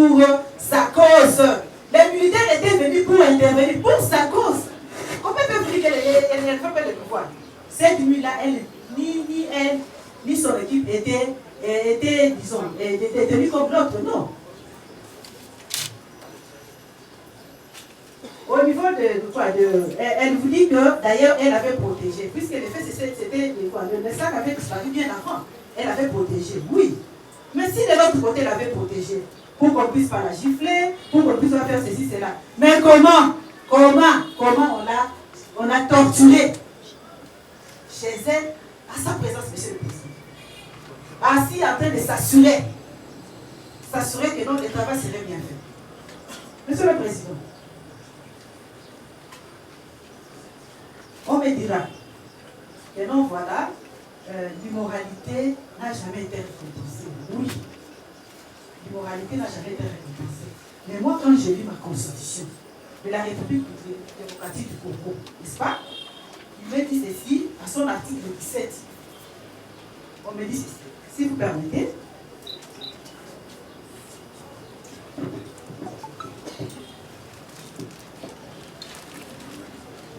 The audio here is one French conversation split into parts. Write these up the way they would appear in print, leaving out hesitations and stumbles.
pour sa cause. Les militaires étaient venus pour intervenir pour sa cause. Comment peut-vous dire qu'elle ne fait pas le pouvoir? Cette nuit-là, ni elle, ni son équipe étaient disons, détenus comme l'autre, non. Au niveau elle vous dit que d'ailleurs elle avait protégé, puisque les faits c'était le sac avait disparu bien avant. Elle avait protégé, oui. Mais si de l'autre côté elle avait protégé, pour qu'on puisse pas la gifler, pour qu'on puisse pas faire ceci, cela. Mais comment on a torturé chez elle, à sa présence, monsieur le président. Assis en train de s'assurer que non, le travail serait bien fait. Monsieur le président, on me dira que non, voilà, l'immoralité n'a jamais été récompensée. Oui, l'immoralité n'a jamais été récompensée. Mais moi, quand j'ai lu ma constitution de la République démocratique du Congo, n'est-ce pas? Il me dit ceci à son article 17. On me dit ceci, si vous permettez.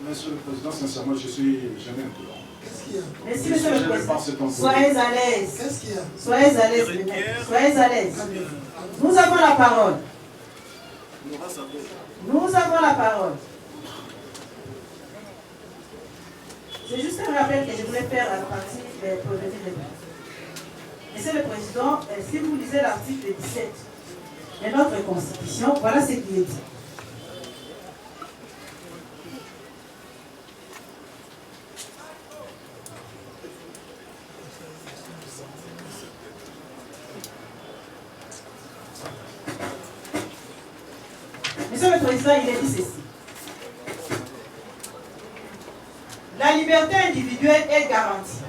Monsieur le Président, sincèrement, je suis jamais un peu long. Qu'est-ce qu'il y a? Merci, monsieur le Président. Soyez à l'aise. Qu'est-ce qu'il y a? Soyez à l'aise, soyez à l'aise. Nous avons la parole. Nous avons la parole. C'est juste un rappel que je voulais faire à la partie pour venir de vous. Monsieur le Président, si vous lisez l'article 17 de notre Constitution, voilà ce qui est dit. Monsieur le Président, il a dit ceci. La liberté individuelle est garantie.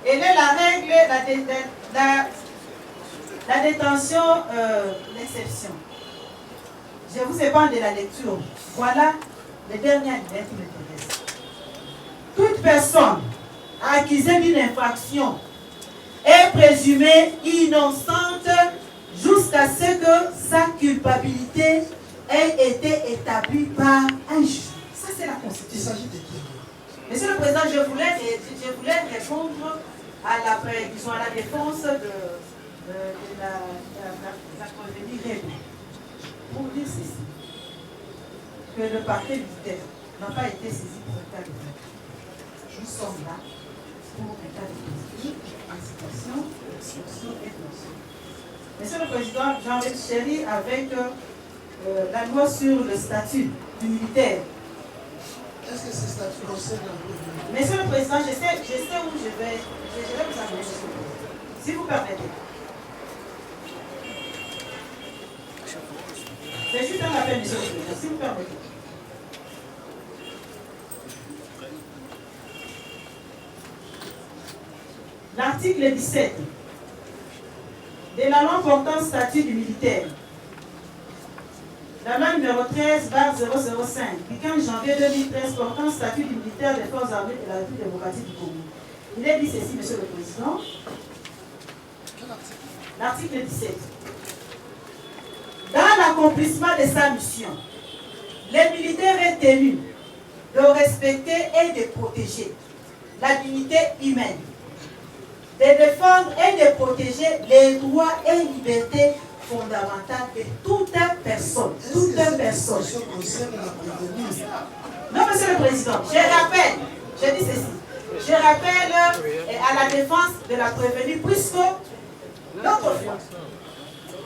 Elle est la règle, la détention, l'exception. Je vous épargne de la lecture. Voilà les dernières idées qui m'intéressent. Toute personne accusée d'une infraction est présumée innocente jusqu'à ce que sa culpabilité ait été établie par un juge. Ça, c'est la Constitution. Il s'agit de qui? Monsieur le Président, je voulais répondre à la défense de la prévenue Rébé. Pour dire ceci, que le parquet militaire n'a pas été saisi pour un cas de fait. Nous sommes là pour un cas de fait. Incitation, extorsion et torsion. Monsieur le Président, Jean-Luc Chéry, avec la loi sur le statut du militaire. Est-ce que ce statut concerne la prévenue? Monsieur le Président, je sais où je vais vous amener, monsieur le Président. Si vous permettez. C'est juste un appel, monsieur le Président, si vous permettez. L'article 17 de la loi portant statut du militaire. La loi numéro 13/005 du 15 janvier 2013 portant statut du militaire des forces armées de la République démocratique du Congo. Il est dit ceci, monsieur le Président. L'article 17. Dans l'accomplissement de sa mission, les militaires est tenu de respecter et de protéger la dignité humaine, de défendre et de protéger les droits et libertés fondamentale de toute personne. Toute personne. Non, monsieur le Président, je dis ceci. Je rappelle à la défense de la prévenue, puisque l'autre fois,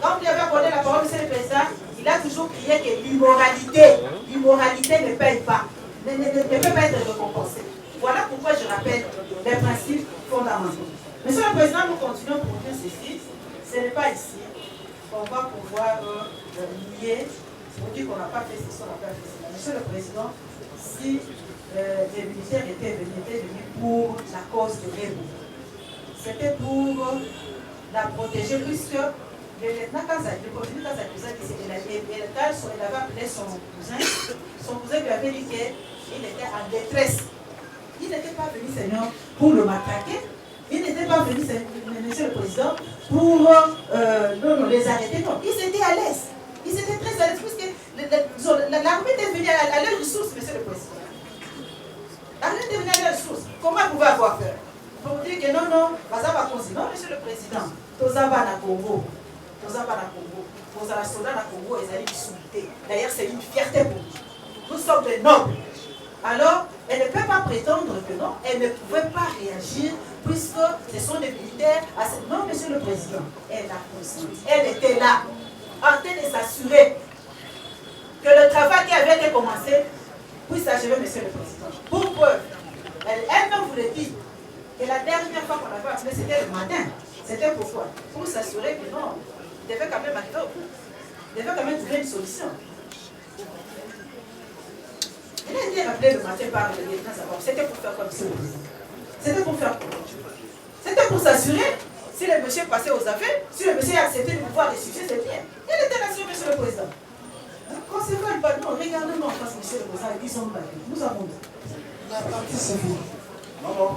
quand vous avez accordé la parole, monsieur le Président, il a toujours crié que l'immoralité ne paye pas, ne peut pas être récompensée. Voilà pourquoi je rappelle les principes fondamentaux. Monsieur le Président, nous continuons pour dire ceci. Ce n'est pas ici qu'on va pouvoir nier pour dire qu'on n'a pas fait ceci, on n'a pas fait cela. Monsieur le Président, si les militaires étaient venus pour la cause de l'Ébou, c'était pour la protéger, puisque le lieutenant Kazadi, le colonel Kazadi, il avait appelé son cousin lui avait dit qu'il était en détresse. Il n'était pas venu, Seigneur, pour le matraquer. Il n'était pas venu, Monsieur le Président, pour les arrêter. Non, ils étaient à l'aise. Ils étaient très à l'aise, puisque l'armée était venue à leurs ressources, Monsieur le Président. L'armée était venue à leurs ressources. Comment vous pouvez avoir peur? Pour vous dire que non, non, non, Monsieur le Président, Tozaba na Congo, vos soldats na Congo, ils allaient discuter. D'ailleurs, c'est une fierté pour nous. Nous sommes des nobles. Alors, elle ne peut pas prétendre que non, elle ne pouvait pas réagir puisque ce sont des militaires. Non, Monsieur le Président, elle a consenti. Elle était là, en train de s'assurer que le travail qui avait été commencé puisse s'achever, Monsieur le Président. Pour preuve, elle-même vous le dit, que la dernière fois qu'on avait appelé, c'était le matin. C'était pourquoi? Pour s'assurer que non, il devait quand même arriver au bout. Il devait quand même trouver une solution. Elle a été rappelée le matin par le lieutenant Zabor. C'était pour faire comme ça. C'était pour faire quoi? C'était pour s'assurer si le monsieur passait aux affaires, si le monsieur a accepté de pouvoir les succès, c'est bien. Il était là sur Monsieur le Président. Quand c'est pas le bâton, regardez-nous en face, Monsieur le Président, ils sont battus. Nous avons dit. La partie civile. Non, non.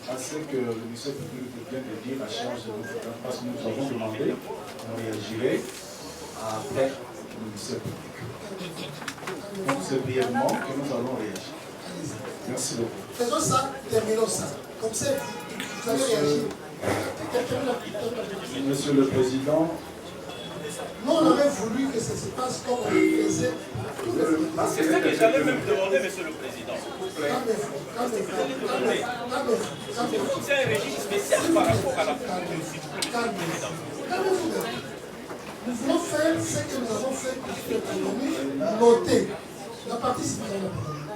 À ce que le ministère public vient de dire à charge de nous, parce que nous avons demandé, on réagirait après le ministère public. Donc c'est brièvement que nous allons réagir. Merci beaucoup. Faisons ça, terminons ça. Comme ça, vous allez réagir. Monsieur le Président, nous on aurait voulu que ça se passe comme on le faisait. C'est ce que j'allais même demander, Monsieur le Président. Calmez-vous. C'est un régime spécial par rapport à la Calmez-vous. Nous voulons faire ce que nous avons fait pour l'économie, noter la partie civile.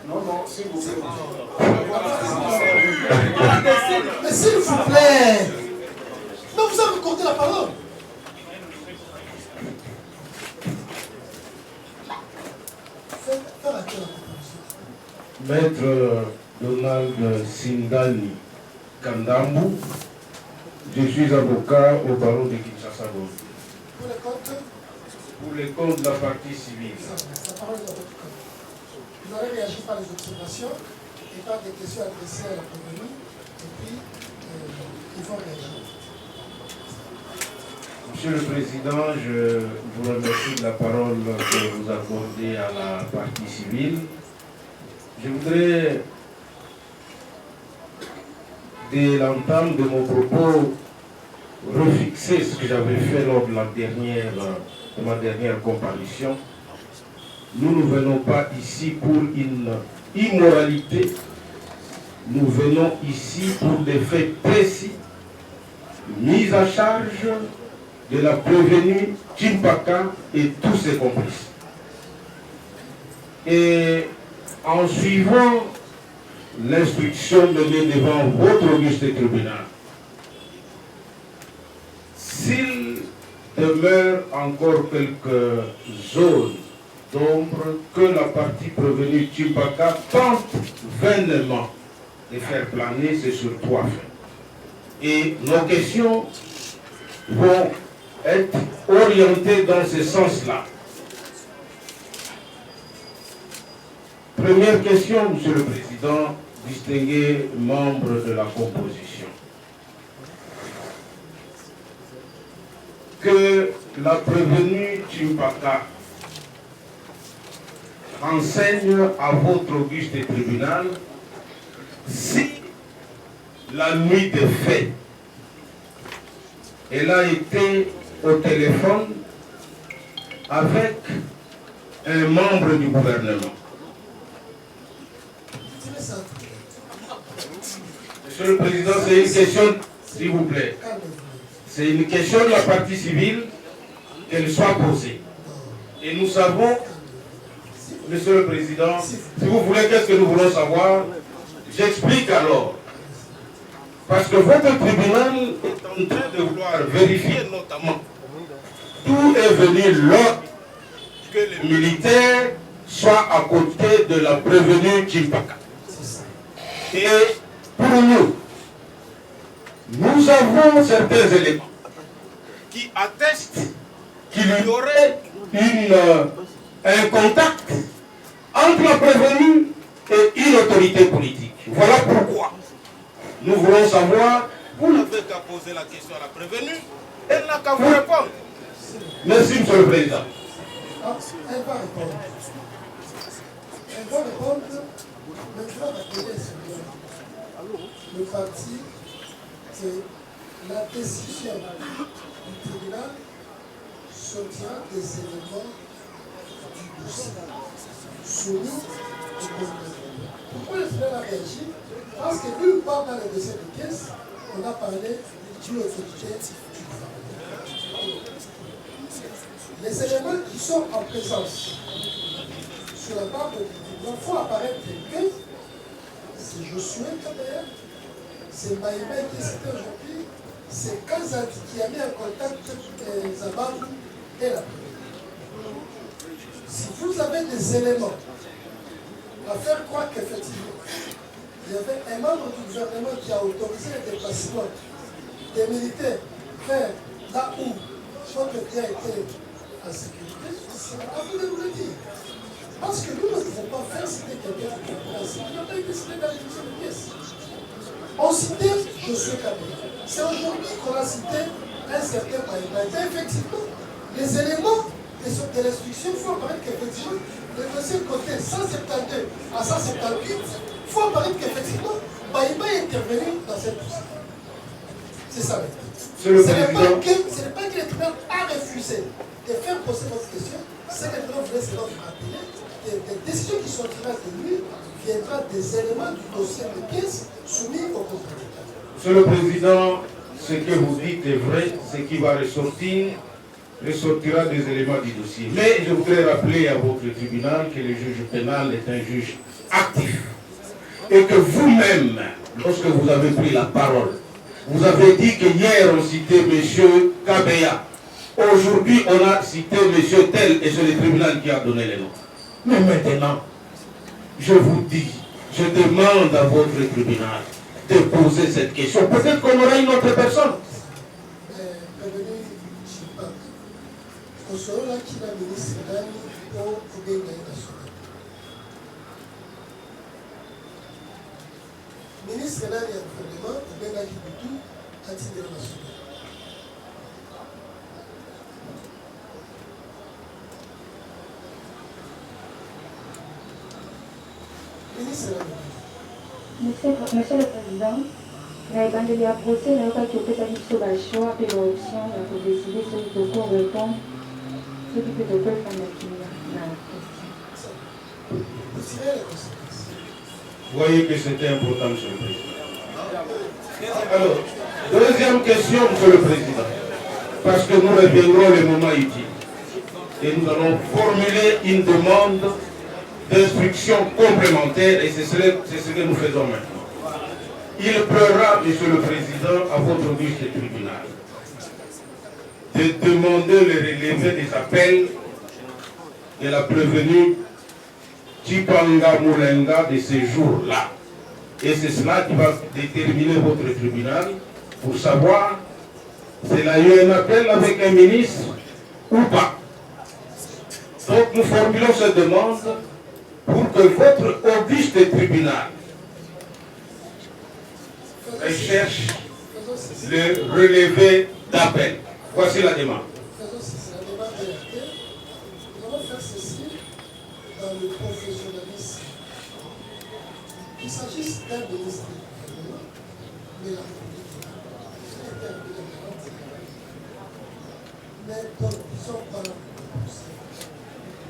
non, non, s'il vous plaît. Mais s'il vous plaît, non, vous avez compté la parole. Maître Donald Sindani Kandambu, je suis avocat au barreau de Kinshasa. Pour les comptes, pour les comptes de la partie civile. sa parole est dans votre compte. Vous allez réagir par les observations et par des questions adressées à la prévenue, et puis ils vont réagir. Monsieur le Président, je vous remercie de la parole que vous accordez à la partie civile. Je voudrais, dès l'entame de mon propos, refixer ce que j'avais fait lors de ma dernière comparution. Nous ne venons pas ici pour une immoralité, nous venons ici pour des faits précis, mise à charge de la prévenue Chimpaka et tous ses complices. Et en suivant l'instruction donnée devant votre auguste tribunal, s'il demeure encore quelques zones d'ombre que la partie prévenue Chimpaka tente vainement de faire planer, c'est sur trois faits. Et nos questions vont être orientées dans ce sens-là. Première question, Monsieur le Président, distingués membres de la composition. Que la prévenue Chimpaka renseigne à votre auguste tribunal si la nuit des faits, elle a été au téléphone avec un membre du gouvernement. Monsieur le Président, c'est une question, s'il vous plaît. C'est une question de la partie civile qu'elle soit posée. Et nous savons, Monsieur le Président, si vous voulez, qu'est-ce que nous voulons savoir? J'explique alors. Parce que votre tribunal est en train de vouloir vérifier notamment d'où est venu l'ordre que les militaires soient à côté de la prévenue Chimpaka. Et pour nous, nous avons certains éléments qui attestent qu'il y aurait un contact entre la prévenue et une autorité politique. Voilà pourquoi nous voulons savoir... Vous n'avez qu'à poser la question à la prévenue, elle n'a qu'à vous répondre. Merci, Monsieur le Président. Elle va répondre. Elle va répondre. Maintenant, le parti, c'est la décision du tribunal sortira des éléments du dossier soumis au gouvernement. Pourquoi le tribunal a réagi? Parce que nulle part dans le dossier de pièces, on a parlé d'une autorité du gouvernement. Les éléments qui sont en présence sur la part de tribunal font apparaître que c'est Josué Kabea, c'est Maïma qui est cité aujourd'hui, c'est Kazati qui a mis en contact Zababou et la première. Si vous avez des éléments à faire croire qu'effectivement, il y avait un membre du gouvernement qui a autorisé le déplacement des militaires vers là où votre bien était en sécurité, c'est à vous de nous le dire. Parce que nous ne pouvons pas faire citer quelqu'un qui n'a pas été cité dans l'édition de pièces. On citait Josué Kabila. C'est aujourd'hui qu'on a cité un certain Maïma. Effectivement, les éléments de l'instruction font apparaître qu'effectivement, le dossier côté 172 à 178, il faut apparaître qu'effectivement, Maïma est intervenu dans cette dossier. C'est ça. Ce n'est pas que le tribunal a refusé de faire poser votre question, c'est que le tribunal voulait seulement vous rappeler que les décisions qui sortiront de lui viendront des éléments du dossier de pièces soumis au contrôle. Monsieur le Président, ce que vous dites est vrai, ce qui va ressortira des éléments du dossier. Mais je voudrais rappeler à votre tribunal que le juge pénal est un juge actif. Et que vous-même, lorsque vous avez pris la parole, vous avez dit que hier on citait M. Kabea. Aujourd'hui on a cité M. Tel et c'est le tribunal qui a donné les noms. Mais maintenant, je vous dis, je demande à votre tribunal de poser cette question. Peut-être qu'on aura une autre personne. Ministre de la gouvernement, au Bengaki Boutou, à titre national. Ministre de la Monsieur le Président, il y a un procès dans lequel tu peux savoir sur la choix et l'option pour décider ce qui peut répondre, ce qui peut faire la question. Vous voyez que c'était important, Monsieur le Président. Alors, deuxième question, Monsieur le Président, parce que nous reviendrons le moment utile. Et nous allons formuler une demande d'instruction complémentaire et c'est ce que nous faisons maintenant. Il pleura, Monsieur le Président, à votre juge de tribunal de demander le relevé des appels de la prévenue Chipanga Moulenga de ces jours-là. Et c'est cela qui va déterminer votre tribunal pour savoir s'il y a eu un appel avec un ministre ou pas. Donc nous formulons cette demande pour que votre auguste tribunal recherche le relevé d'appel. Voici la demande. Le professionnalisme. Il s'agisse d'un ministre de la République, mais disons pas la procédure.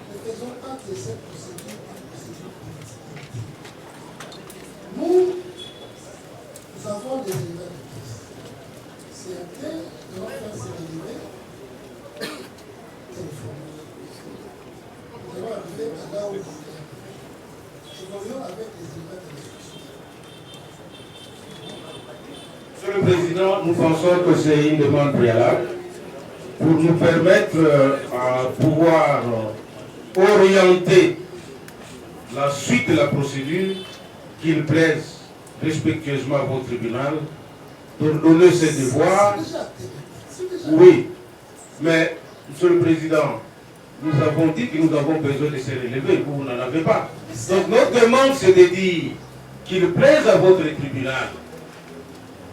Ne faisons pas de cette procédure une procédure politique. Nous avons des éléments de pièces. C'est un peu de faire ces éléments téléphoniques. Nous allons arriver à là où nous évoluons avec les éléments de l'instruction. Monsieur le Président, nous pensons que c'est une demande préalable pour nous permettre à pouvoir orienter la suite de la procédure qu'il plaise respectueusement à votre tribunal d'ordonner ses devoirs. Oui, mais Monsieur le Président, nous avons dit que nous avons besoin de se relever, vous n'en avez pas. Donc notre demande, c'est de dire qu'il plaise à votre tribunal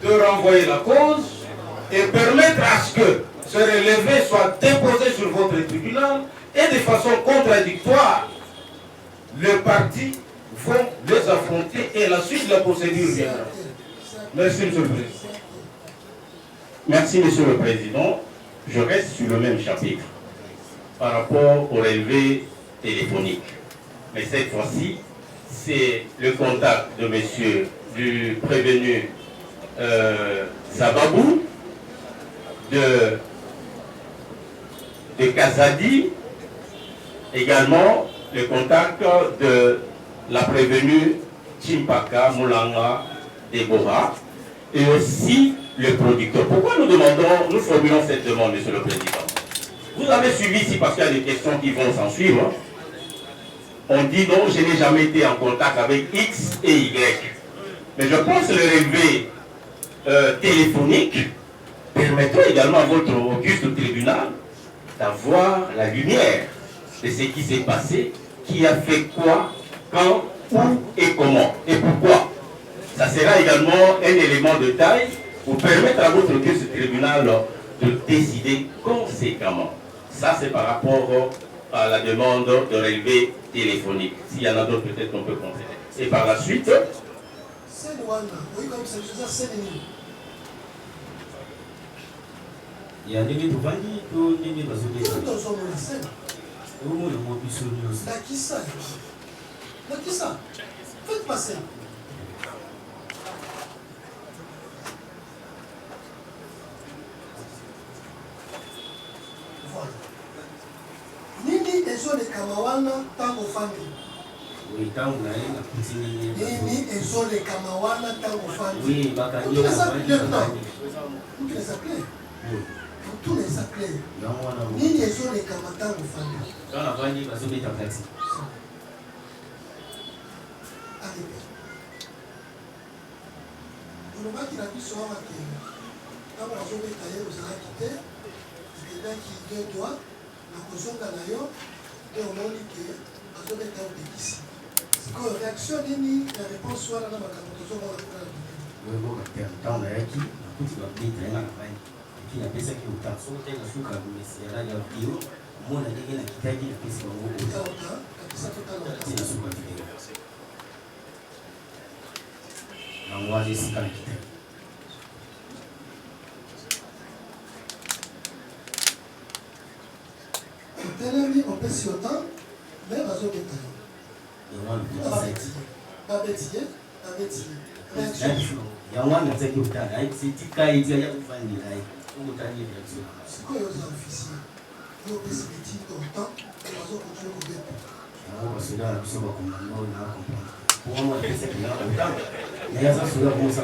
de renvoyer la cause et permettre à ce que ce relevé soit déposé sur votre tribunal et de façon contradictoire, les partis vont les affronter et la suite de la procédure viendra. Merci, Monsieur le Président. Merci, Monsieur le Président. Je reste sur le même chapitre par rapport au relevé téléphonique. Mais cette fois-ci, c'est le contact de monsieur, du prévenu Sababou, de Kazadi, également le contact de la prévenue Chimpaka Moulanga Deborah, et aussi le producteur. Pourquoi nous formulons cette demande, Monsieur le Président? Vous avez suivi ici parce qu'il y a des questions qui vont s'en suivre. On dit non, je n'ai jamais été en contact avec X et Y. Mais je pense que le relevé téléphonique permettrait également à votre auguste tribunal d'avoir la lumière de ce qui s'est passé, qui a fait quoi, quand, où et comment, et pourquoi. Ça sera également un élément de taille pour permettre à votre auguste tribunal de décider conséquemment. Ça, c'est par rapport à la demande de relevé téléphonique. S'il y en a d'autres, peut-être qu'on peut considérer. Et par la suite... Il y a des gens qui ont dit que faites passer. Voilà. Nini ezo le kamawana tango fandi. Oui, tango na yena kutini. Nini ezo le kamawana tango fandi. Oui, bakani. Tous les appelés. Tous les appelés. Nini ezo le kamatango fandi. Quand la fandi bazo beta plati. olobaki na biso wana ke ntango azobeta ye ozalaki te ekendaki de droit na kozonga na yo nde omoni ke azobeta yo bekisi sikoyo réaction nini ya réponse wana na makambo tozomona kuna na bideni ntango nayaki nakuti babeta ye na navani epi napesaki ota soko te nasuka mesialali ya bio omona ndenge nakitaki napesi bango ota kapesa totala nasuka video on va laisser quand même. Telemi on peut si autant mais va zo beta. Et moi le petit. Ya wana tseki utana ai sitika izi ya kufanya lai. Ukutani vya. Siko yoza officier. Yo pesi petit autant et va zo continuer au beta. Ah parce que là biso ba komando na comprendre. Pour moi c'est que là autant. Il y a ça sur la bonne ça.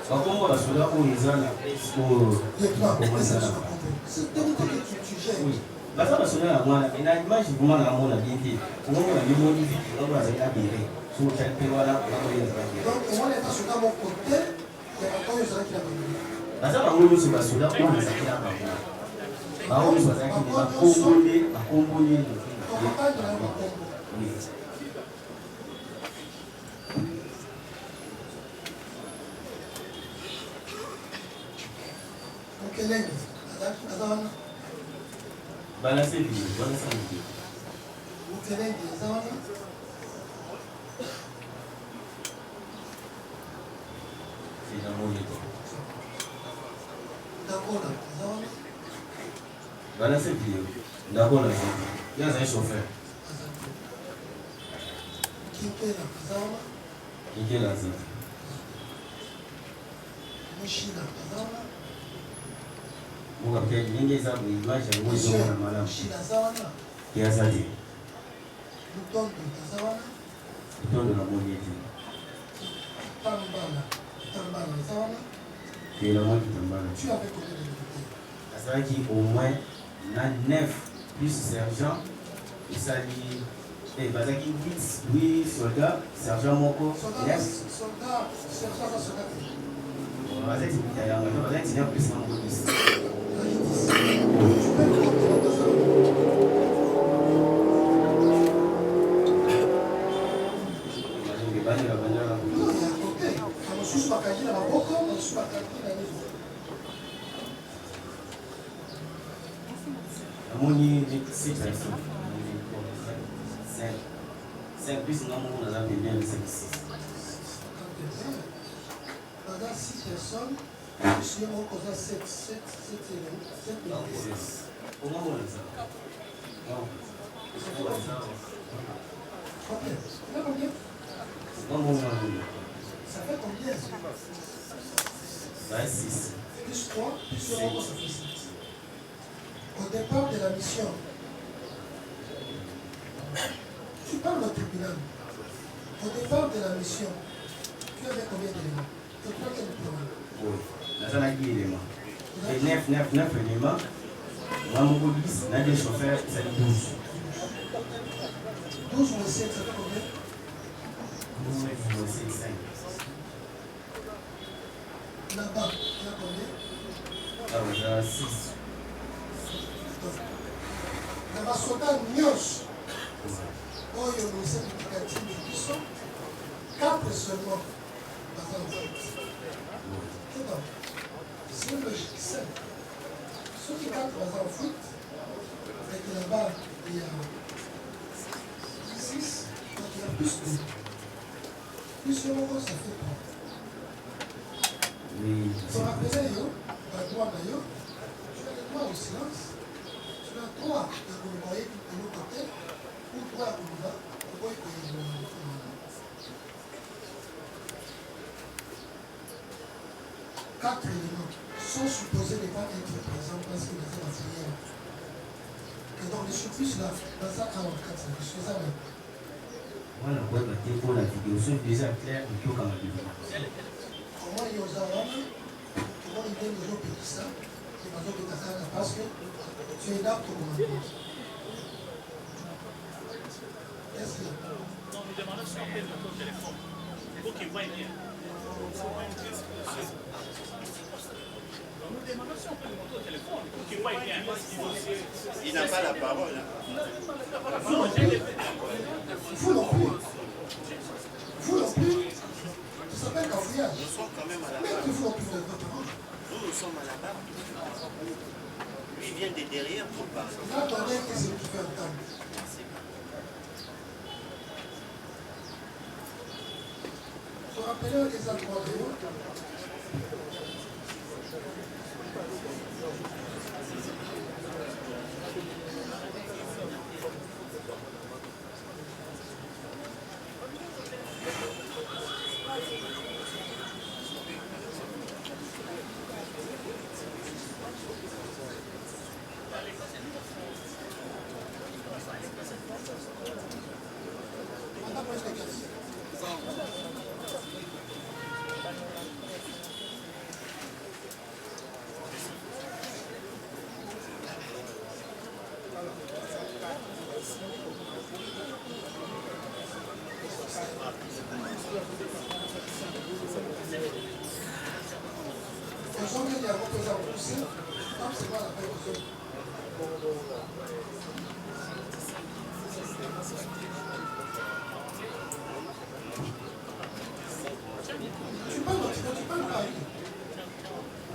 Bakombo basoda oyo eza na baza basoda na mwana na image vraiment na mona bien te omona bimoni viki oyo azali na bere so tali mpe wana baza bango nyonso basoda oyo bazalaki na bango bango nyonso bazalaki bakomboli Kelenge, azana. Balancer video, balancer video. Kelenge, azana. C'est dans mon état. D'accord, azana. Balancer video. D'accord, azana. Il y a un chauffeur. Kikela, azana. Kikela, azana. Mushina, azana. Mukapia nyingi za image ya mwezo na malamu. Kiasa je. Mtondo na mwenyeji. Tambala sawa. Kila mmoja tambala. Tu avais combien de députés? Asaki au moins 9 plus sergent et ça dit Et Bazaki 8 soldats, sergent Moko. Soldat, sergent, soldat. Bazaki, il y a un plus en police. Tu peux compter ça. Amoni 6 personnes. 5 plus non, on a bien le 5-6. Pendant 6 personnes, je suis encore 7 Comment on les a? Non. Combien? Ça fait combien? Ça fait 6. Plus 3, plus 1, ça fait 6. Au départ de la mission, tu parles au tribunal. Au départ de la mission, tu avais combien d'éléments? Tu crois qu'il y a des problèmes? Oui, là, ça a 10 éléments. Et 9 éléments. Moi, mon police, là, des chauffeurs, ça fait 12. 12 ou 7, ça fait combien? 12 ou 5. Là-bas, il y a combien? Là, on a 6. Na basoda nyonso oyo ministère éducatif biso 4 seulement baza na foot. C'est logique, c'est. Ceux qui 4 baza en foot, et que là-bas il y a 6, donc il y a plus de. Plus de ça fait quoi? Oui. Tu rappelles, yo, la droit d'ailleurs, tu as le droit au silence. Tu as droit de vous voyer de l'autre côté, ou droit à vous voir, vous voyez que quatre éléments sont supposés ne pas être présents parce que vous êtes la filière. Et donc, les surprises là, dans ça, 44, c'est ce que ça veut. Voilà, on va pour la vidéo, c'est déjà clair, on peut quand même. Comment il y a aux arabes, comment ils viennent les gens péter ça, c'est pas que ça parce que tu es là pour moi. Est-ce que. Non, nous demandons si on peut notre téléphone. Il faut qu'il voie bien. Nous demandons si on peut notre téléphone. Il faut qu'il voie bien. Il n'a pas la parole. Non, je l'ai fait. Vous non plus. Vous non plus. Ça s'appelle cafouillage. Nous sommes quand même à la barre. Mais vous non plus, vous n'avez pas parole. Nous sommes à la barre. Lui vient de derrière pour parler. Attendez que c'est qui fait entendre. Vous vous rappelez les endroits de l'autre?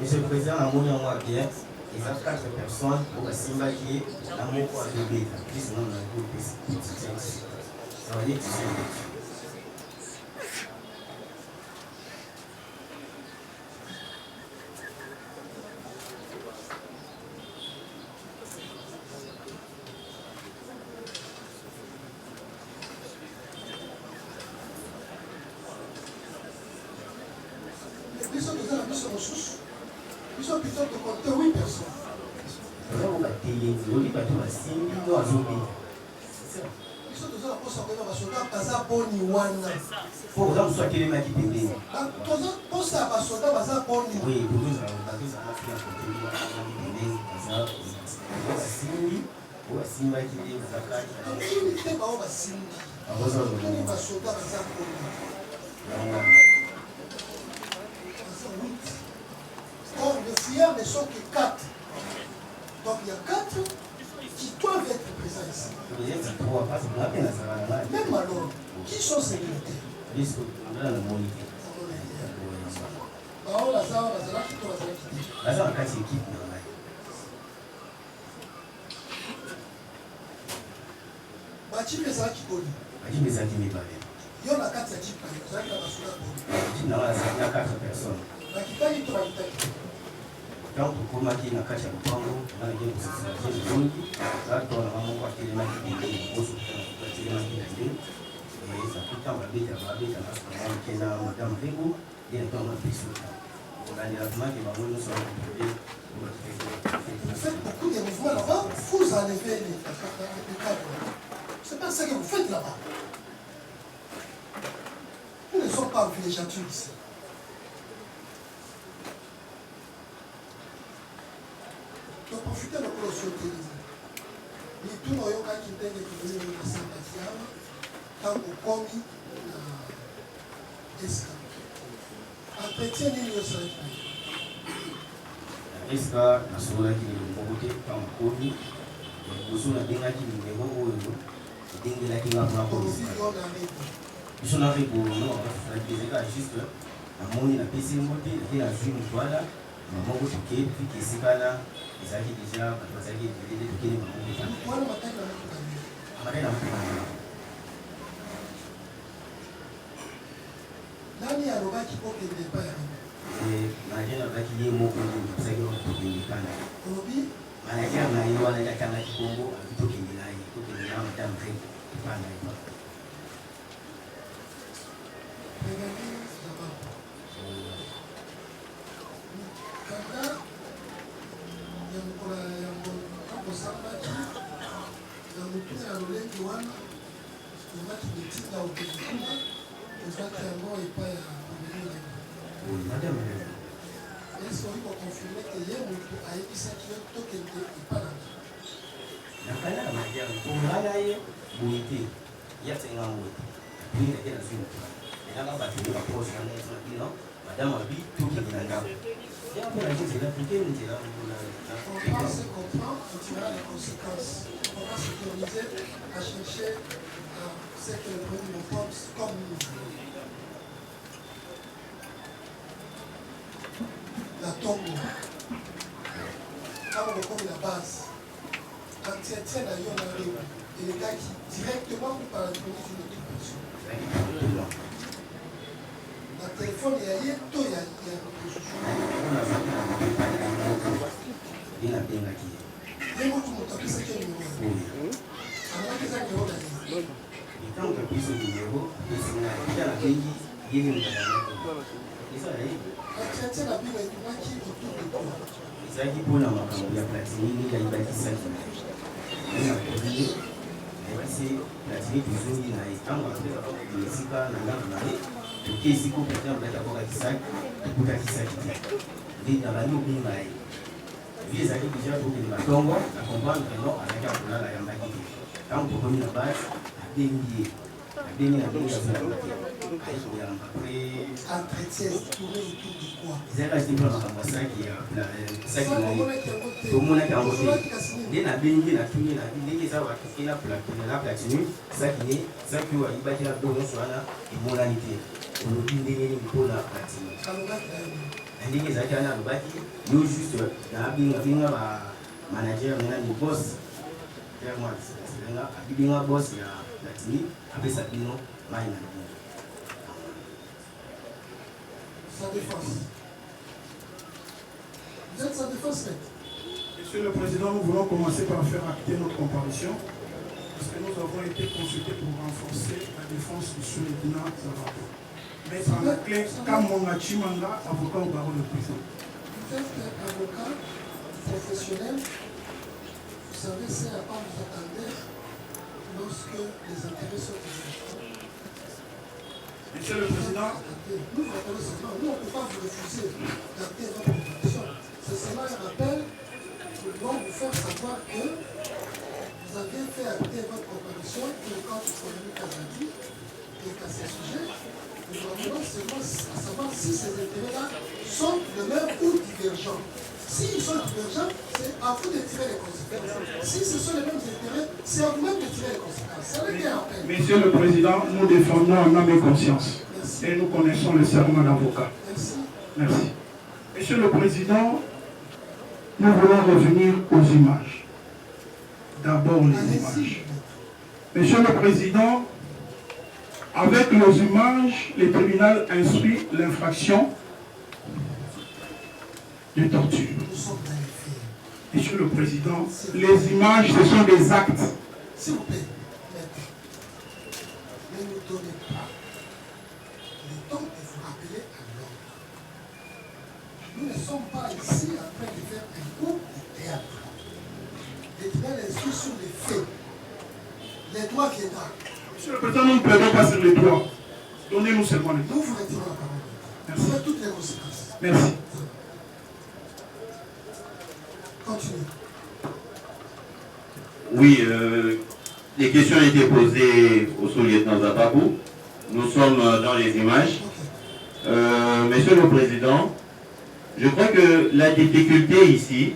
Monsieur le Président, la moule en bien, il y a 4 personnes pour la Simba qui est la moule pour le bébé. Puis sinon, on a un groupe de ça veut dire que c'est pour ça, vous soyez les mecs qui payent. Pour ça, basoda baza boni. Oui, pour nous, ça va faire un côté de la Basimbaki ye zakati. Unité bao basimbi. Oni basoda baza komi. Or, les fuyards ne sont que 4. Donc il y a 4 qui doivent être présents ici. Même alors, qui sont ces militaires? Bachi ezalaki koni. Yo na kati ya jipa yo ezalaki na basoda koni. Bakitaki to bakitaki. Donc, pour ma qui n'a qu'à chaque fois, on a dit que c'est une là, on a vraiment parti de ma qui est et ça fait tant de bien, madame Rigo, et un temps de plus. On a dit à moi qui va nous sortir. Vous faites beaucoup de mouvements là-bas, vous enlevez les câbles. C'est pas ça que vous faites là-bas. Nous ne sommes pas en villégiature ici. Donc profitez de la société. Ni tout le monde qui est venu à Saint-Patia, tant qu'on commis Esca. Entretien ni le seul. Esca, la sola qui est le côté, tant qu'on commis, vous avez bien qui est le bon et dingue la qui va pour la police. Ils sont arrivés pour nous, on va faire des égards juste. La monnaie, la PC, la vie, voilà. Maman, vous avez puis qui s'y va là. Ils avaient déjà, parce qu'ils avaient des trucs qui n'ont pas été. Nani alobaki kokende epai ya bino? Manager alobaki ye moko tokende tokende kana. Olobi? Manager na ye wana akangaki Kongo abi tokende na ye tokende na madame Rego epana ye. Kaka yango akosalaki na motu ya lolenge wana omaki mitinda okende kuna ozwaki yango epai ya Madame Rego. Est-ce qu'on peut confirmer que hier motu ayebisaki yo tokende epai na nakala na manager komala ye boye te yasenga ngote puis ndeke na zwi motu elanga bato nde baproche na ngai na bino madame abi tokende na ndako on comprend, on tirera les conséquences. On va sécuriser à chercher ce que le premier nous pense comme nous. La tombe, quand on comme la base, entretien d'ailleurs dans le et les gars qui directement vous parlent de une autre personne. La téléphone est ailleurs, tout est ailleurs. ezalaki mpona makambo ya platini yayibakisaki ayebisi platini tozongi na ye ntango apesaka esika na ngambo na ye toke esika oplatini abolaki akokakisaki tokokakisaki te nde nabandi obinga ye vi ezalaki deja tokende batongo na comprendre non azalaki akolala yambaki te ntango tokomi na base abengi ye abengi azoyamba te ayekoyamba pre Entretien, tourner autour de quoi? ezalaki mpona makambo asaki saki na ye tomonaki yango te nde nabengi natuni ndenge eza batuki na platini saki ne saki oyo ayibaki na bilo nyonso wana emonani te olobi ndenge nini mpona platini na ndenge ezalaki wana alobaki yo juste nabinga bamanager mena ni bos abibinga bos ya platini apesa bino mai na bino. Sa défense. Vous êtes sa défense, mec. Monsieur le Président, nous voulons commencer par faire acter notre comparution parce que nous avons été consultés pour renforcer la défense du sous-lieutenant Zavato. Maître en clé, Kamonga Chimanga, avocat au barreau de prison. Vous êtes avocat professionnel. Vous savez, c'est à quoi vous attendez lorsque les intérêts sont différents. Monsieur le Président, nous vous attendez seulement. Nous, on ne peut pas vous refuser d'acter votre information. C'est seulement un rappel. Nous devons vous faire savoir que acter votre comparution et quand il faut venir Kazadi et qu'à ce sujet, nous demandons seulement à savoir si ces intérêts-là sont de même ou divergents. S'ils sont divergents, c'est à vous de tirer les conséquences. Si ce sont les mêmes intérêts, c'est à vous-même de tirer les conséquences. Ça veut dire après. Monsieur le Président, nous défendons en âme et conscience. Merci. Et nous connaissons le serment d'avocat. Merci. Merci. Monsieur le Président, nous voulons revenir aux images. D'abord les images. Monsieur le Président, avec les images, le tribunal instruit l'infraction de torture. Monsieur le Président, les images, ce sont des actes. S'il vous plaît, ne nous donnez pas le temps de vous rappeler à l'ordre. Nous ne sommes pas ici en train de faire un cours de théâtre. Le tribunal instruit sur les faits. Les droits viendront. Monsieur le Président, nous ne plaidons pas sur les droits. Donnez-nous seulement les droits. Nous vous retirons la parole. Merci. Vous faites toutes les conséquences. Merci. Continuez. Oui, les questions ont été posées au sous-lieutenant Zababou. Nous sommes dans les images. Monsieur le Président, je crois que la difficulté ici,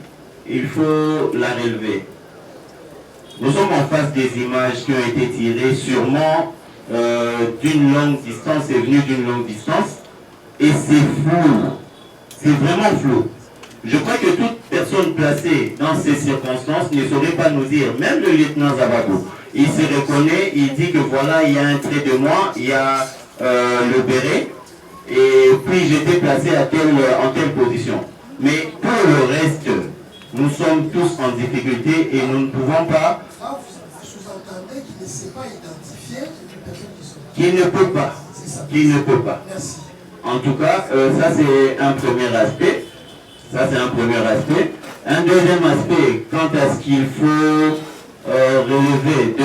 il faut la relever. Nous sommes en face des images qui ont été tirées sûrement d'une longue distance, c'est venu d'une longue distance, et c'est flou, c'est vraiment flou. Je crois que toute personne placée dans ces circonstances ne saurait pas nous dire, même le lieutenant Zababou, il se reconnaît, il dit que voilà, il y a un trait de moi, il y a le béret, et puis j'étais placé en telle position. Mais pour le reste, nous sommes tous en difficulté et nous ne pouvons pas... Ah, vous sous-entendez qu'il ne s'est pas identifié une personne qui ne peut pas. Qui ne peut pas. Merci. En tout cas, ça c'est un premier aspect. Ça c'est un premier aspect. Un deuxième aspect, quant à ce qu'il faut relever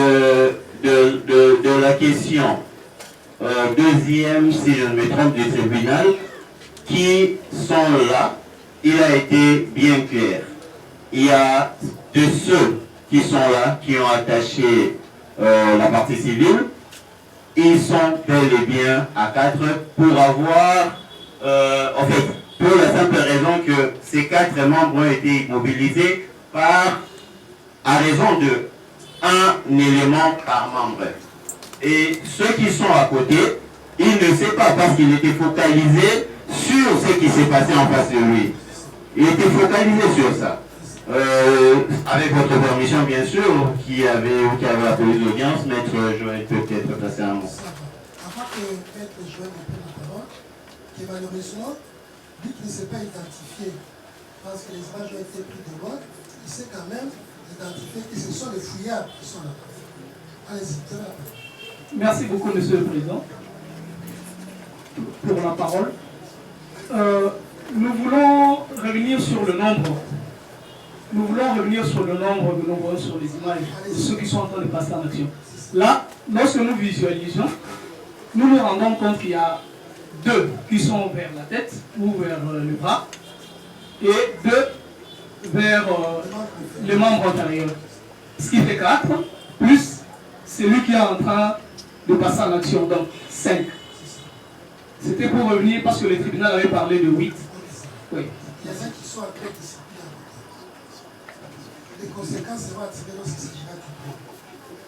de la question deuxième, si je ne me trompe, du tribunal, qui sont là, il a été bien clair. Il y a de ceux qui sont là, qui ont attaché la partie civile, ils sont bel et bien à 4 pour avoir, en fait, pour la simple raison que ces 4 membres ont été mobilisés à raison de un élément par membre. Et ceux qui sont à côté, ils ne savent pas parce qu'il était focalisé sur ce qui s'est passé en face de lui. Il était focalisé sur ça. Avec votre permission, bien sûr, qui avait appelé l'audience, Maître Joël peut peut-être passer un mot. Avant que Maître Joël ne prenne la parole, qui malheureusement, lui qui ne s'est pas identifié, parce que les images ont été prises de loin, il sait quand même identifier que ce sont les fouillards qui sont là. Allez-y, tenez la parole. Merci beaucoup, Monsieur le Président, pour la parole. Nous voulons revenir sur le nombre. Nous voulons revenir sur le nombre que nous voyons sur les images de ceux qui sont en train de passer en action. Là, lorsque nous visualisons, nous nous rendons compte qu'il y a 2 qui sont vers la tête ou vers le bras et 2 vers les membres antérieurs. Ce qui fait 4, plus celui qui est en train de passer en action, donc 5. C'était pour revenir parce que le tribunal avait parlé de 8. Oui. Il y en a qui sont en train de s'y les conséquences seront attirées lorsqu'il s'agira du droit.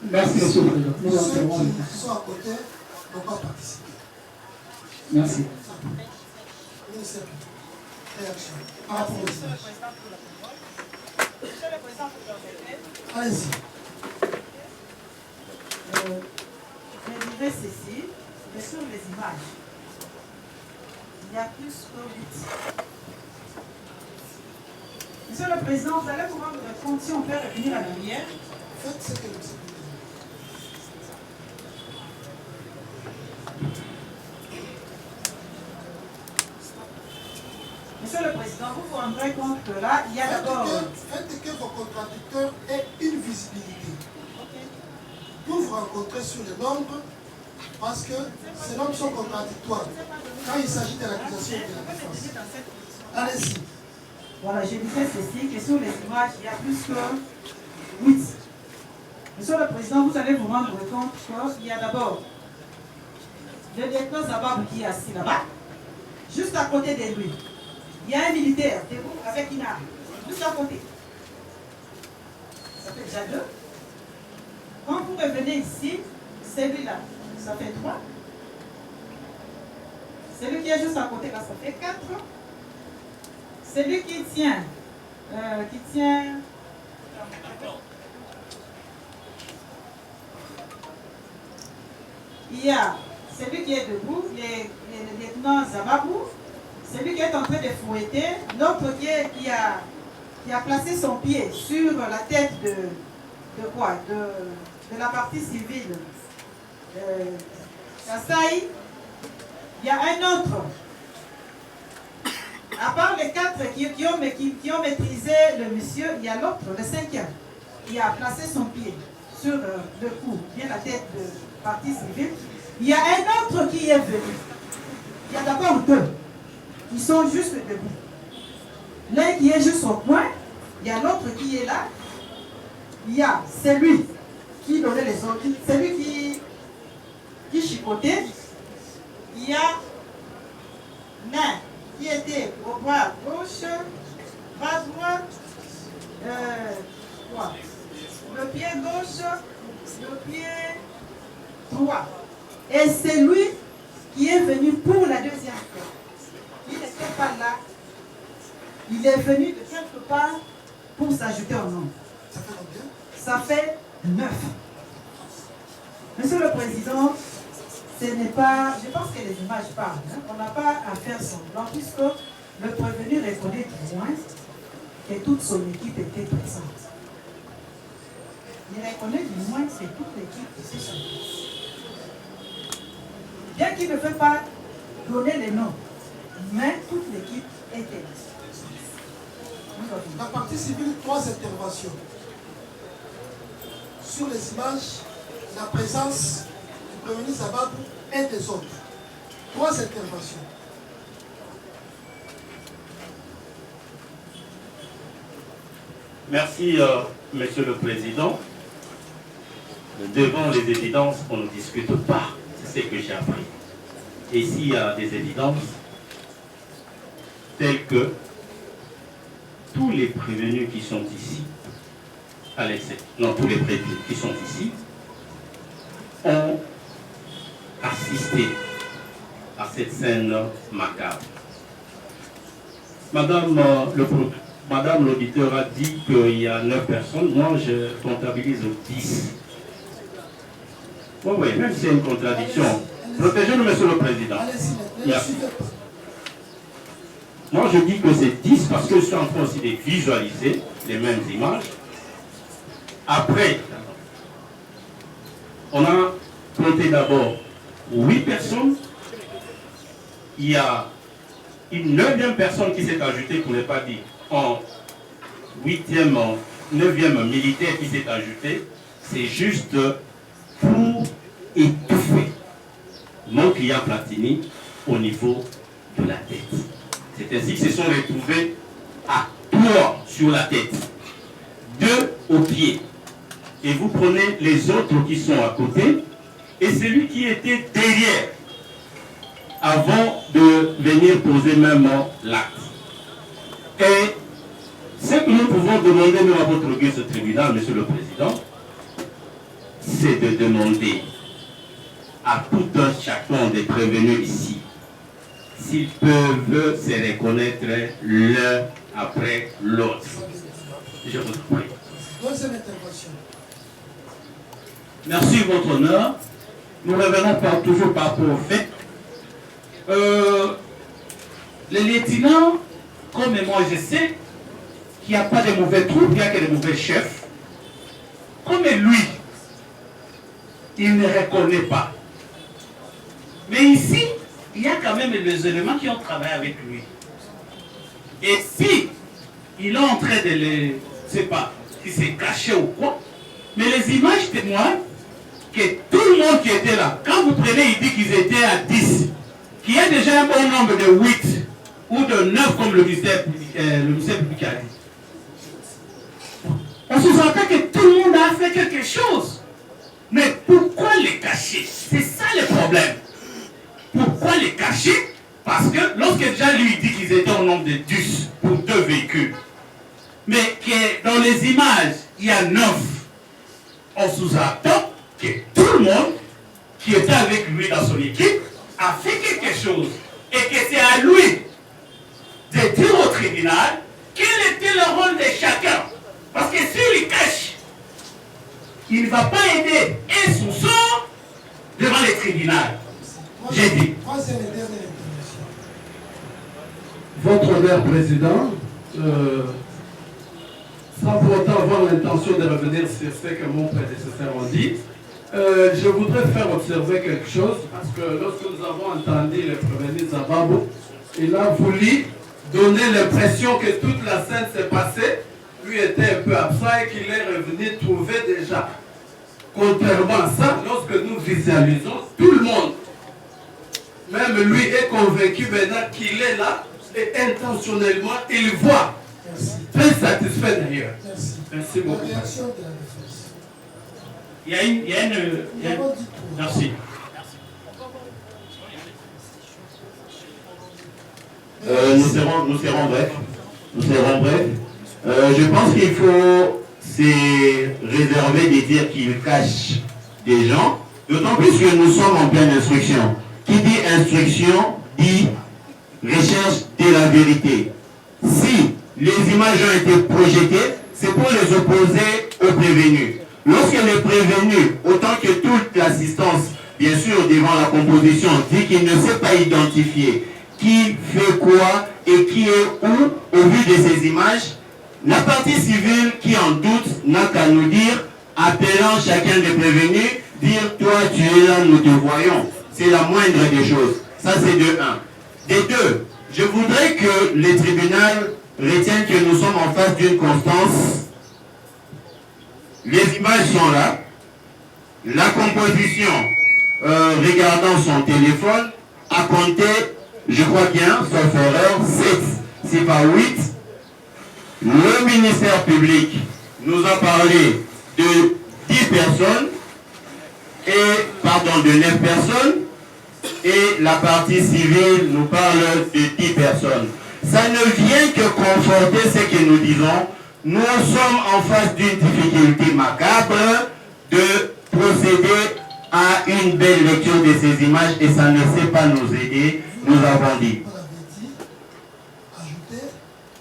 Merci, Monsieur le Président. Nous ceux qui sont à côté n'ont pas participé. Merci. Ministère, réaction par rapport aux images. Allez-y. Je dirais ceci, mais sur les images, il y a plus que 8. Monsieur le Président, vous allez pouvoir me répondre si on peut revenir à la lumière. Faites ce que vous savez. Monsieur le Président, vous vous rendrez compte que là, il y a d'abord... Faites que vos contradicteurs aient une visibilité. Pour vous rencontrer sur les nombres, parce que ces nombres sont contradictoires quand il s'agit de l'accusation et de la défense. Allez-y. Voilà, je disais ceci, que sur les images, il y a plus que 8. Monsieur Monsieur le Président, vous allez vous rendre compte qu'il y a d'abord le lieutenant Zababou qui est assis là-bas. Juste à côté de lui, il y a un militaire debout avec une arme. Juste à côté. Ça fait déjà 2. Quand vous revenez ici, celui-là, ça fait 3. Celui qui est juste à côté là, ça fait 4. Celui qui tient, il y a celui qui est debout, le lieutenant Zababou, celui qui est en train de fouetter, l'autre qui a placé son pied sur la tête de quoi? De la partie civile. Kassaï, il y a un autre. À part les 4 qui ont maîtrisé le monsieur, il y a l'autre, le 5e, qui a placé son pied sur le cou, bien la tête de la partie civile. Il y a un autre qui est venu. Il y a d'abord 2 qui sont juste debout. L'un qui est juste au coin, il y a l'autre qui est là. Il y a celui qui donnait les ordres, celui qui chicotait. Il y a l'un qui était au bras gauche, bras droit, le pied gauche, le pied droit. Et c'est lui qui est venu pour la 2e fois. Il n'était pas là. Il est venu de quelque part pour s'ajouter au nombre. Ça fait combien? Ça fait 9. Monsieur le Président, ce n'est pas... Je pense que les images parlent. Hein? On n'a pas à faire semblant, puisque le prévenu reconnaît du moins que toute son équipe était présente. Il reconnaît du moins que toute l'équipe était sur place. Bien qu'il ne veut pas donner les noms, mais toute l'équipe était là. La partie civile, 3 interventions. Sur les images, la présence du prévenu Zababou et des autres. 3 interventions. Merci, Monsieur le Président. Devant les évidences, on ne discute pas. C'est ce que j'ai appris. Et s'il y a des évidences telles que tous les prévenus qui sont ici, à l'exception, non, tous les prévenus qui sont ici, ont assisté à cette scène macabre. Madame l'auditeur a dit qu'il y a 9 personnes, moi je comptabilise 10. Oui, même si c'est une contradiction. Protégez-nous, Monsieur le Président. Merci. Moi, je dis que c'est 10 parce que je suis en train aussi de visualiser les mêmes images. Après, on a compté d'abord 8 personnes. Il y a une 9e personne qui s'est ajoutée, pour ne pas dire en 8e, 9e militaire qui s'est ajouté. C'est juste pour étouffer mon client Platini au niveau de la tête. C'est ainsi qu'ils se sont retrouvés à 3 sur la tête, 2 au pied. Et vous prenez les autres qui sont à côté et celui qui était derrière avant de venir poser même l'acte. Et ce que nous pouvons demander même à votre auguste tribunal, Monsieur le Président, c'est de demander à tout un chacun des prévenus ici s'ils peuvent se reconnaître l'un après l'autre. Je vous prie. Deuxième intervention. Merci, votre honneur. Nous revenons toujours par rapport au fait. Les lieutenants, comme moi je sais, qu'il n'y a pas de mauvais troupes, il n'y a que de mauvais chefs. Comme lui, il ne reconnaît pas. Mais ici, il y a quand même des éléments qui ont travaillé avec lui. Et si il est en train de les... Je ne sais pas, il s'est caché ou quoi, mais les images témoignent que tout le monde qui était là, quand vous prenez, il dit qu'ils étaient à 10, qu'il y a déjà un bon nombre de 8 ou de 9 comme le ministère public a dit. On se sent que tout le monde a fait quelque chose. problème. Pourquoi les cacher? Parce que lorsque déjà lui dit qu'ils étaient au nombre de 10 pour 2 véhicules, mais que dans les images, il y a 9, on sous-entend que tout le monde qui était avec lui dans son équipe a fait quelque chose. Et que c'est à lui de dire au tribunal quel était le rôle de chacun. Parce que s'il cache, il ne va pas aider un sous-sort devant le tribunal. J'ai dit. Votre honneur président, sans pour autant avoir l'intention de revenir sur ce que mon prédécesseur a dit, je voudrais faire observer quelque chose, parce que lorsque nous avons entendu le prévenu Zababo, il a voulu donner l'impression que toute la scène s'est passée, lui était un peu absent et qu'il est revenu trouver déjà. Contrairement à ça, lorsque nous visualisons, tout le monde, même lui, est convaincu maintenant qu'il est là et intentionnellement, il voit. Très satisfait d'ailleurs. Merci beaucoup. Il y a une... Merci. Nous serons brefs. Je pense qu'il faut se réserver de dire qu'il cache des gens, d'autant plus que nous sommes en pleine instruction. Qui dit instruction dit recherche de la vérité. Si les images ont été projetées, c'est pour les opposer aux prévenus. Lorsque les prévenus, autant que toute l'assistance, bien sûr, devant la composition, dit qu'il ne sait pas identifier qui fait quoi et qui est où, au vu de ces images, la partie civile qui en doute n'a qu'à nous dire, appelant chacun des prévenus, dire toi tu es là, nous te voyons. C'est la moindre des choses. Ça c'est de 1. De 2, je voudrais que les tribunaux retiennent que nous sommes en face d'une constance. Les images sont là. La composition, regardant son téléphone, a compté, je crois bien, sauf erreur, 7, c'est pas 8. Le ministère public nous a parlé de 10 personnes, de 9 personnes, et la partie civile nous parle de 10 personnes. Ça ne vient que conforter ce que nous disons. Nous sommes en face d'une difficulté macabre de procéder à une belle lecture de ces images et ça ne sait pas nous aider, nous avons dit.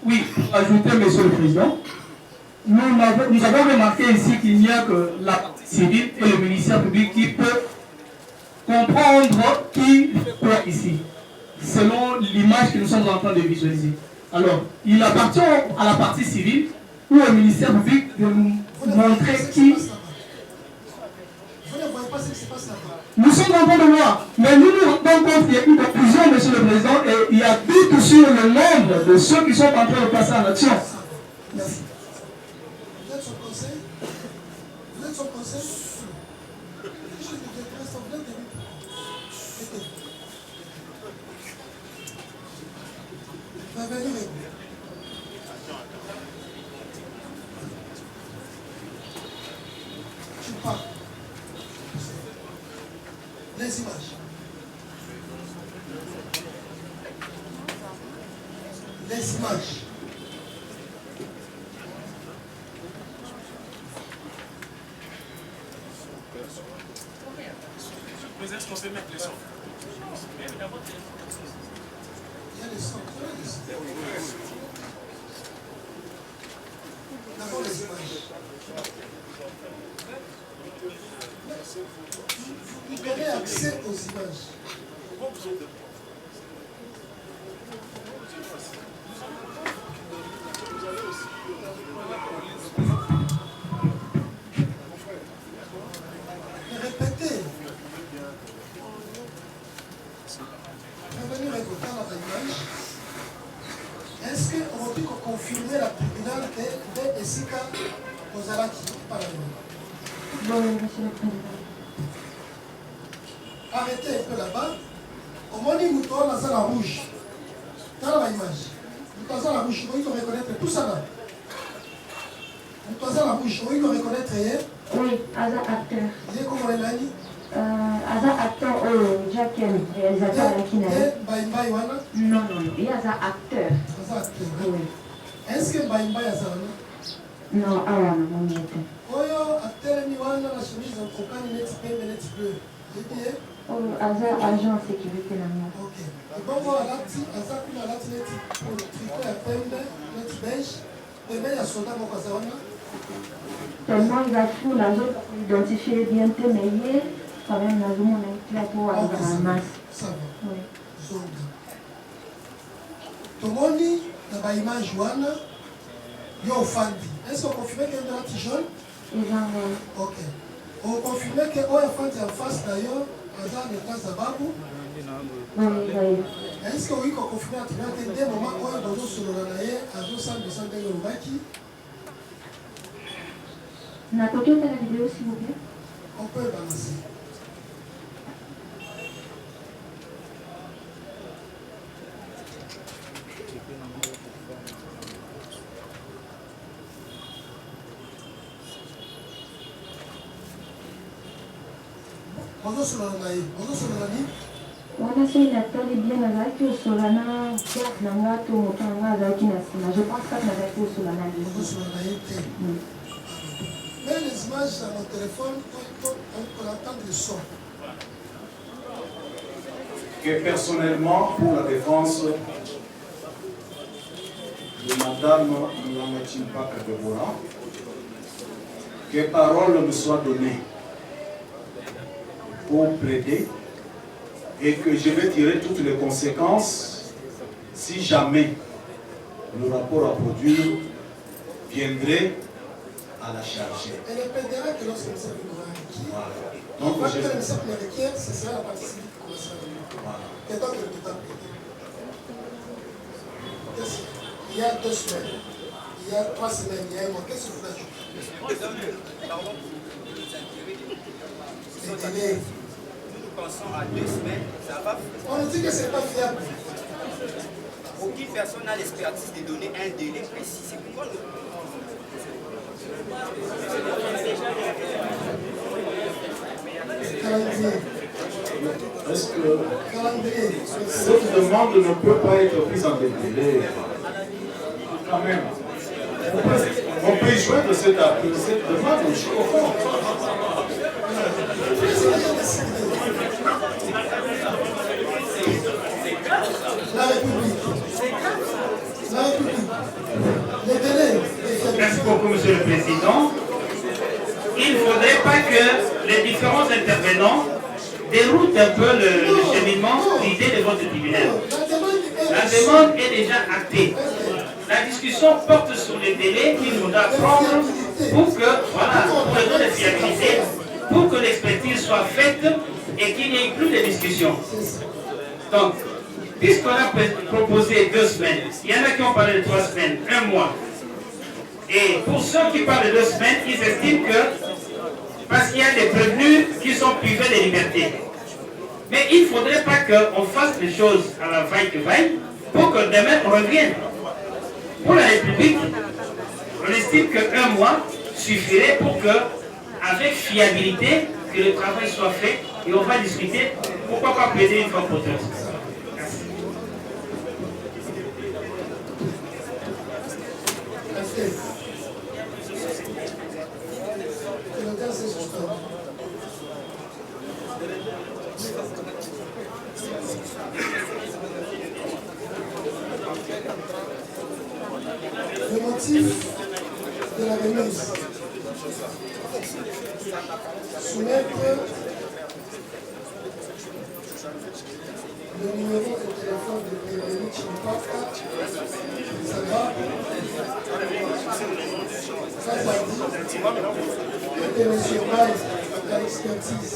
Oui, ajouter, Monsieur le Président, nous avons remarqué ici qu'il n'y a que la partie civile et le ministère public qui peut comprendre qui fait quoi ici, selon l'image que nous sommes en train de visualiser. Alors, il appartient à la partie civile ou au ministère public de nous montrer qui... Nous sommes en train de voir, mais nous nous rendons compte qu'il y a une confusion, Monsieur le Président, et il y a doute sur le nombre de ceux qui sont en train de passer en action. Merci. Vous êtes son conseil? Vous êtes son conseil? Tu parles. Les images. Les images. Mais est-ce qu'on peut mettre les sons? Il y a les sons. D'abord les images. Vous avez accès aux images. Répétez. Revenir avec autant dans l'image. Est-ce qu'on peut confirmer la tribunal que Esika Ozalaki par la loi? Bon, Monsieur le Président. Arrêtez un peu là-bas. Au moins, nous tournons dans la rouge. Dans l'image. Nous tournons la rouge. Vous pouvez reconnaître tout ça là. Nous tournons la rouge. Vous pouvez reconnaître hier. Oui, Aza acteur. Il est comme on est là. Aza acteur Jack réalisateur qui n'a non, il y a un acteur. Oui. Est-ce que Baimba est non, ah non, mon Dieu. Oyo acteur ni wana la chemise en cocagne net bleu. Oh, Aza agent sécurité là. OK. Et bon voilà lati Aza kuna lati net pour tricot ya pembe net beige. Pembe ya soda mo kwa wana. Tellement il a fou la zone pour identifier bien tes meilleurs. Quand même, la zone on est là pour avoir la masse. Ça va. Oui. Zonda. Tomoni na ba image wana yo fandi. Est-ce qu'on confirme qu'il y a un petit jaune? Ok. On confirme que Oya Fandi en face d'ailleurs, Azar n'est pas à Babou. Est-ce que oui, qu'on confirme que des moments où on est sur le Ranaye, à 200 de l'Ombaki? On a copié la vidéo s'il vous plaît? On peut balancer. Bonjour Solana. Bonjour Solana. Wana so inatali bien azaki osolana kiak nanga to moto nanga azaki na sima. Je pense pas que nazaki osolana bien. Bonjour Solana était. Mais les images dans mon téléphone, on entend le son. Que personnellement, pour la défense de Madame Mouamachimpa Kadebora, que parole me soit donnée pour plaider et que je vais tirer toutes les conséquences si jamais le rapport à produire viendrait à la charge. Elle ne plaidera que lorsqu'elle s'est requis. Voilà. Donc, quand elle ne s'est requis, ce sera la partie civile qui commencera à venir. Et donc, elle peut plaider. Il y a 2 semaines, il y a 3 semaines, il y a un mois, qu'est-ce que vous faites? Nous pensons à 2 semaines, ça va. On nous dit que ce n'est pas fiable. Aucune personne n'a l'expertise de donner un délai précis. C'est pourquoi nous... Est-ce que cette demande ne peut pas être prise en délai? Quand même. On peut jouer de cette demande, je comprends. La République. La République. Les délais. Merci beaucoup, Monsieur le Président. Il ne faudrait pas que les différents intervenants déroutent un peu le cheminement, l'idée de votre tribunal. La demande est déjà actée. La discussion porte sur les délais qu'il faudra prendre pour que, voilà, pour le don de fiabilité, pour que l'expertise soit faite et qu'il n'y ait plus de discussion. Donc, puisqu'on a proposé 2 semaines, il y en a qui ont parlé de 3 semaines, 1 mois. Et pour ceux qui parlent de 2 semaines, ils estiment que, parce qu'il y a des prévenus qui sont privés de liberté. Mais il ne faudrait pas qu'on fasse les choses à la vaille-que-vaille pour que demain on revienne. Pour la République, on estime que 1 mois suffirait pour que, avec fiabilité, que le travail soit fait et on va discuter. Pourquoi pas plaider une fois pour toutes. Le motif de la remise. Soumettre le numéro de téléphone de prévenu Chimpaka, ça va, et de M. Baye à l'expertise.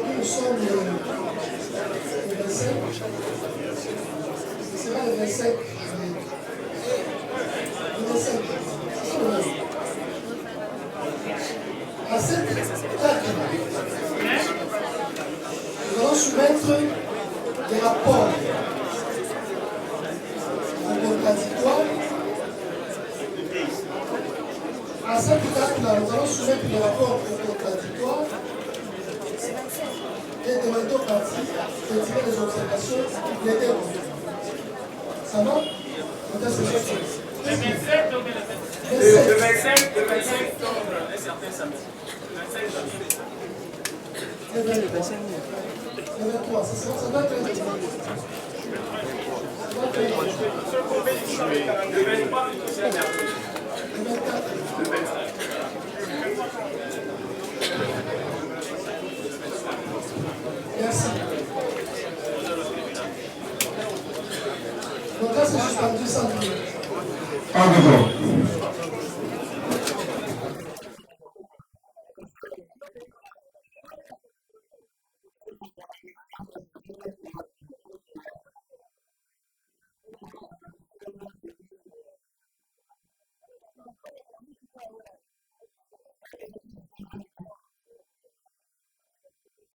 Nous sommes le 25, ce sera le 25. Le 25. À cette date, nous allons soumettre des rapports en contradictoire. À cette date-là, nous allons soumettre des rapports en contradictoire et demander aux parties de tirer les observations qui étaient retenues. Ça va? Le 25 octobre, un certain samedi. Le 25 janvier. Le 23, ça doit être le 23. Le 23, c'est un mercredi. Le 24. Le 25. Merci. Donc là, c'est suspendu sans minutes.